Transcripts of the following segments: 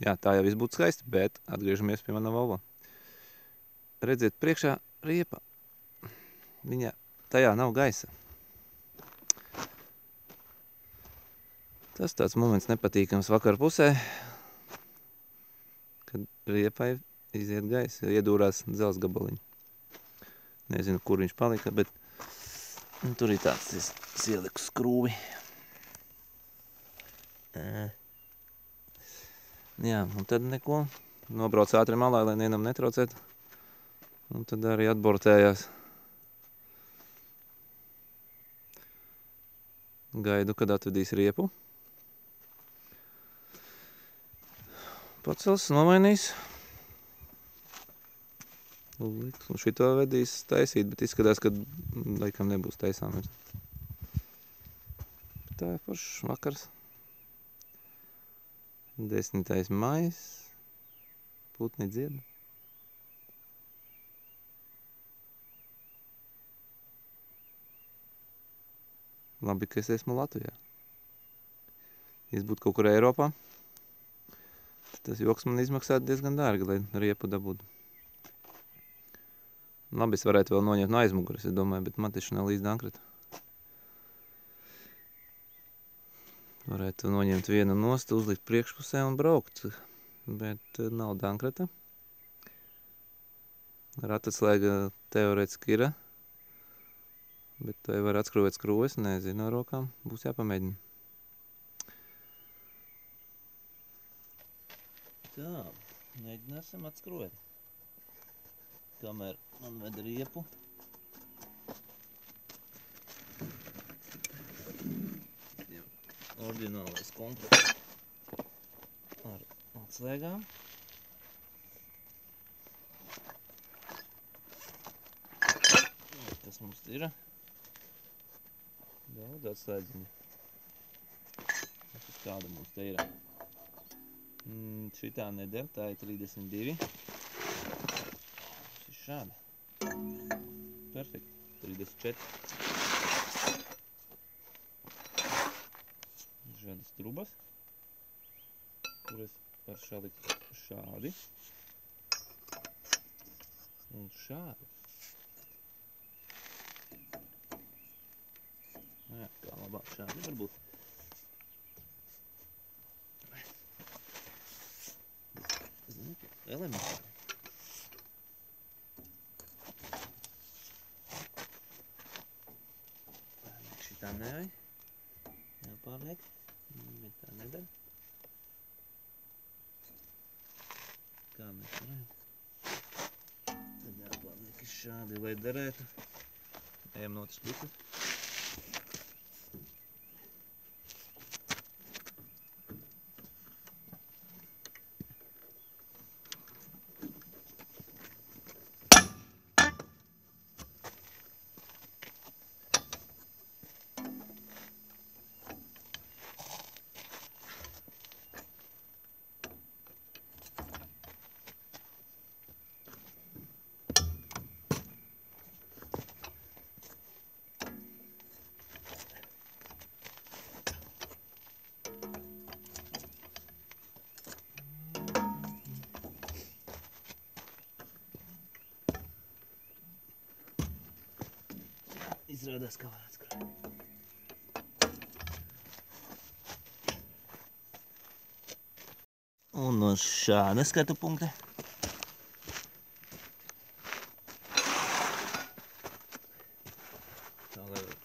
Jā, tā jau viss būtu skaisti, bet atgriežamies pie manā Volvo. Redziet, priekšā riepa. Tajā nav gaisa. Tas tāds moments nepatīkams vakar pusē, kad riepai iziet gaisa, iedūrās dzels gabaliņu. Nezinu, kur viņš palika, bet tur ir tāds ieliku skrūvi. Jā, un tad neko. Nobrauc ātri malā, lai nevienam netraucētu. Un tad arī atbortējās. Gaidu, kad atvedīs riepu. Pacels, nomainīs. Un šito vedīs taisīt, bet izskatās, ka laikam nebūs taisāmies. Tā ir foršs vakars. 10. maijs. Putni dzied. Labi, ka es esmu Latvijā. Ja es būtu kaut kur Eiropā, tas joks man izmaksātu diezgan dārgi, lai riepu dabūtu. Labi, es varētu vēl noņemt no aizmuguras, es domāju, bet man taču nav līdz dankrata. Varētu noņemt vienu nost, uzlikt priekšpusē un braukt, bet nav dankrata. Ratatslēga teorētiski ir, bet to var atskrūvēt skrūves, nezinu, no rokām, būs jāpamēģina. Tā, mēģināsim atskrūvēt. Kamēr man ved riepu. Ordinālais komplekts ar atslēgām. Kas mums ir? Daudz atslēdziņu. Kāda mums te ir? Šitā nedēļ, tā ir 32. Tas ir šāda. Perfekt. 34. Šādas trubas, kuras var šalikt šādi un šādi. Jā, kā labāk šādi varbūt. Zinu, elementāri. Šitā neai. Jāpārliek. Bet tā nedara. Kā mēs varētu? Tad jāpārliek šādi, lai derētu. Ejam no otras puses. Izrādās, kā var atskrāt. Un no šāda skatu punkta. Tā lai var.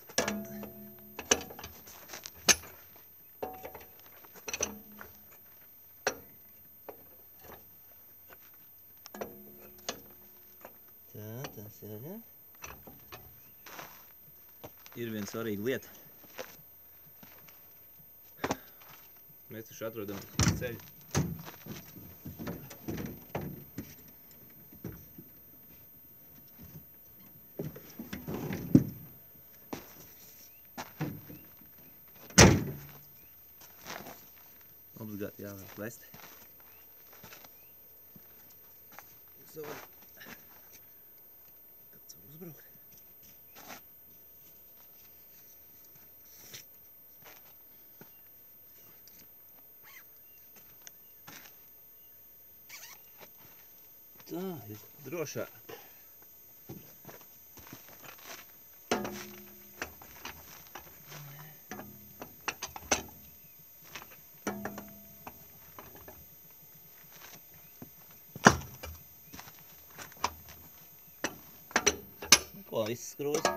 Tā, tas ir, ja? Ir viena svarīga lieta. Mēs taču atrodam ceļu. Obligāti jāvēl plesti. Kāds var uzbraukt? Tā, ir drošā. Ko, viss skrūs?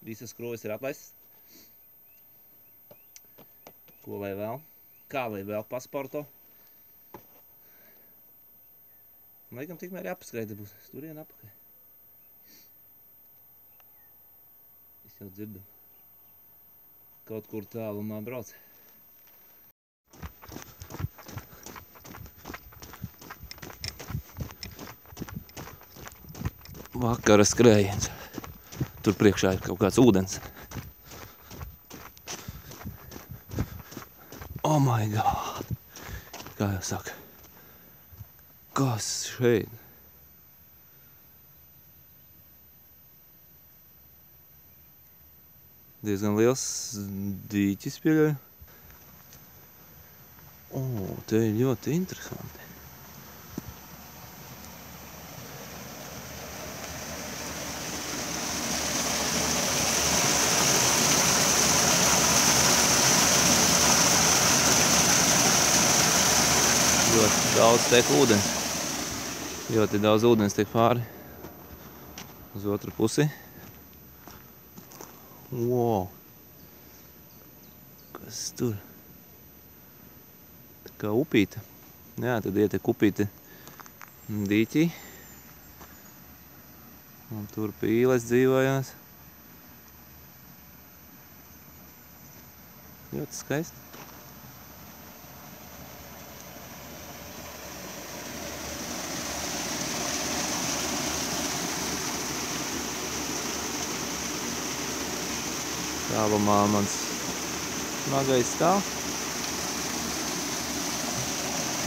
Visas skrūves ir atlaistas. Ko lai vēl? Kā lai vēl pasporto? Laikam tikmēr jāpaskaida būs. Turien apakaļ. Es jau dzirdu. Kaut kur tālumā brauc. Vakara skrējiens. Tur priekšā ir kaut kāds ūdens. Oh my god! Kā jau saka? Kas šeit? Diezgan liels dīķis pieļauju. O, te ir ļoti interesanti. Ļoti daudz tiek ūdens. Ļoti daudz ūdens tiek pāri uz otru pusi. Wow! Kas tur? Tā kā upīte. Jā, tad ietek upīte dīķī. Un tur pīles dzīvojās. Ļoti skaisti. Tālumā mans smagais stāv.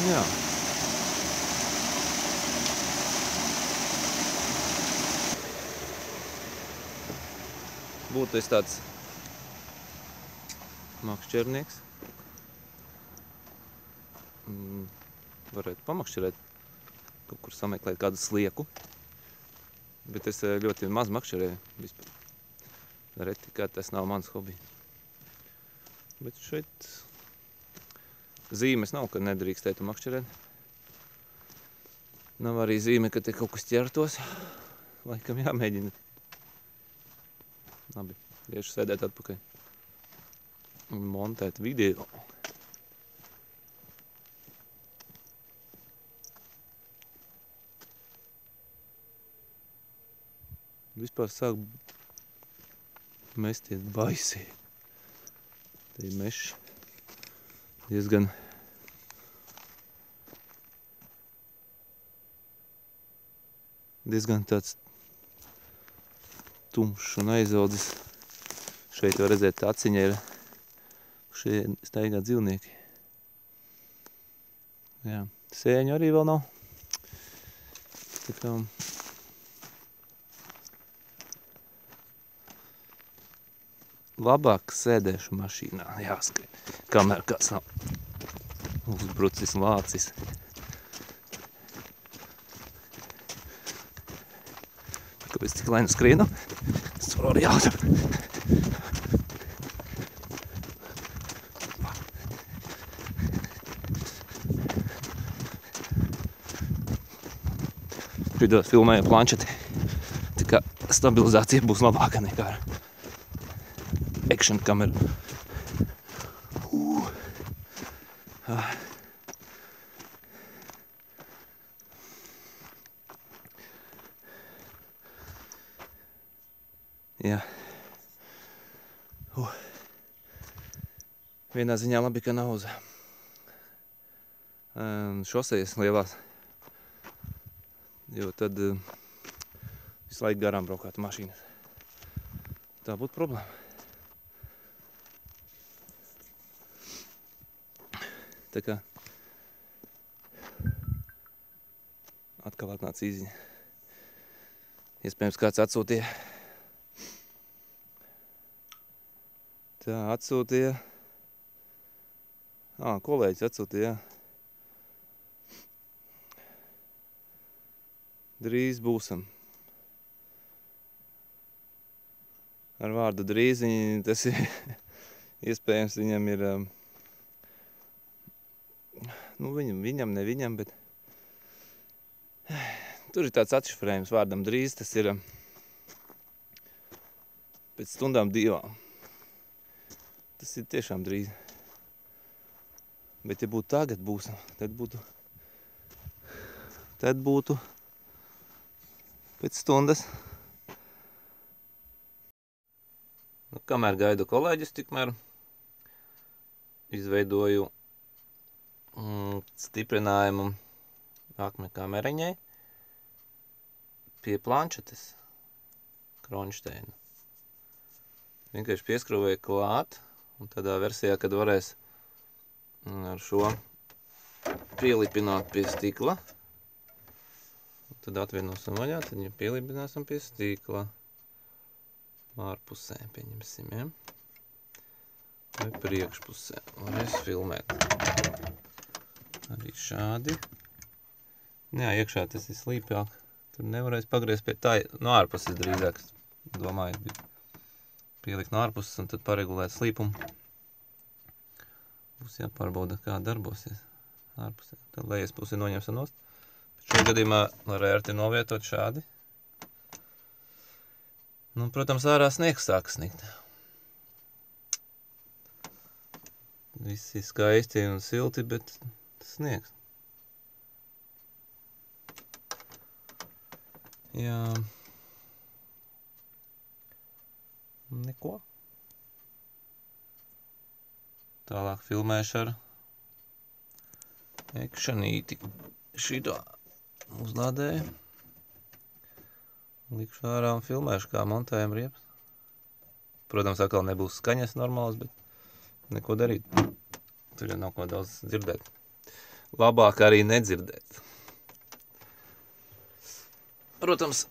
Jā. Būtu es tāds makšķernieks. Varētu pamakšķerēt, kaut kur sameklēt kādu slieku. Bet es ļoti maz makšķerēju vispār. Reti, kā tas nav mans hobi. Bet šeit zīmes nav, ka nedrīkstētu makšķerēt. Nav arī zīme, ka te kaut kas ķertos. Laikam jāmēģina. Labi, iešu sēdēt atpakaļ un montēt video. Vispār sāk mesties baisi. Te ir mešs. Diezgan tāds tumšs un aizaudzis. Šeit var redzēt, aciņa ir. Šeit staigā dzīvnieki. Jā, sēņu arī vēl nav. Tā kā labāk sēdēšu mašīnā, jāskrien, kamēr kāds nav uzbrucis lācis. Kāpēc tik lainu skrienu? Es tur arī jāatver. Šitā filmēja planšeti, tā kā stabilizācija būs labāka nekā ar action kameru. Jā. Vienā ziņā labi, ka nav uz šosejas lielās, jo tad visu laiku garām braukātu mašīnas. Tā būtu problēma. Tā kā atkal atnāca īziņa. Iespējams, kāds atsūtīja Tā, atsūtīja. Kolēģis atsūtīja. Drīz būsim. Ar vārdu drīz, tas ir iespējams viņam ir, viņam, ne viņam, bet tur ir tāds atšifrējums vārdam drīz, tas ir pēc stundām 2. Tas ir tiešām drīz. Bet ja būtu tagad būsim, tad būtu pēc stundas. Kamēr gaidu kolēģis, tikmēr izveidoju stiprinājumu akme kameriņai pie planšetes Kronšteina. Vienkārši pieskrūvēju klāt, un tādā versijā, kad varēs ar šo pielipināt pie stikla, tad atvienosim vaļā, tad jau pielipināsim pie stikla. Ārpusē, pieņemsim, ja? Vai priekšpusē. Varēs filmēt. Arī šādi. Jā, iekšā tas ir slīpjāk. Tur nevarēs pagriezt pie tā, no ārpuses drīzāk. Domāju, pielikt no ārpuses un tad paregulēt slīpumu. Būs jāpārbauda, kā darbosies ārpusē. Tad lejas pusi noņemsim nost. Šo gadījumā var ērti novietot šādi. Protams, ārā sniegs sāka snikt. Viss ir skaisti un silti, bet sniegs. Jā. Neko. Tālāk filmēšu ar ekšanīti. Šito uzlādēju. Likšu ārā un filmēšu, kā montējam riepas. Protams, atkal nebūs skaņas normāls, bet neko darīt. Tur jau nav ko daudz dzirdēt. Labāk arī nedzirdēt. Protams,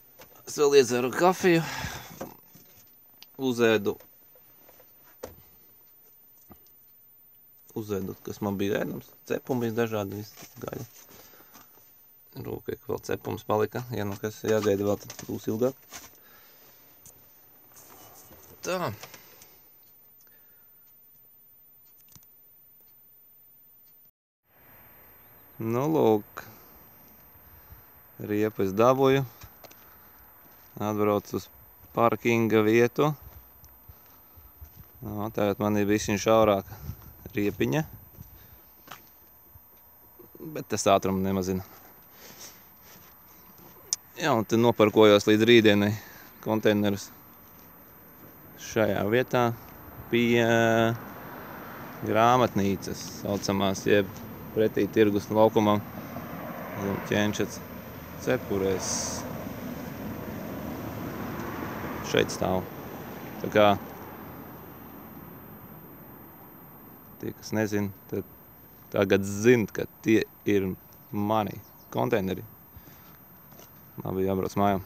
es vēl iedzeru kafiju. Uzēdu, kas man bija ēdams. Cepumi dažādi, viss gaļa. Rūkai, ka vēl cepums palika. Ja nu kas jāgaida vēl, tad būs ilgāk. Tā. Lūk. Riepu es dabūju. Atbraucu uz parkinga vietu. Tagad man ir bišķiņ šaurāka riepiņa. Bet tas ātrumu nemazina. Jā, un tad noparkojos līdz rītdienai konteinerus šajā vietā pie grāmatnīcas saucamās, jeb pretī tirgus laukumam Ķenčets cepurēs. Šeit stāv. Tā kā tie, kas nezin, tad tagad zin, ka tie ir mani konteineri. Labi, jābrauc mājām.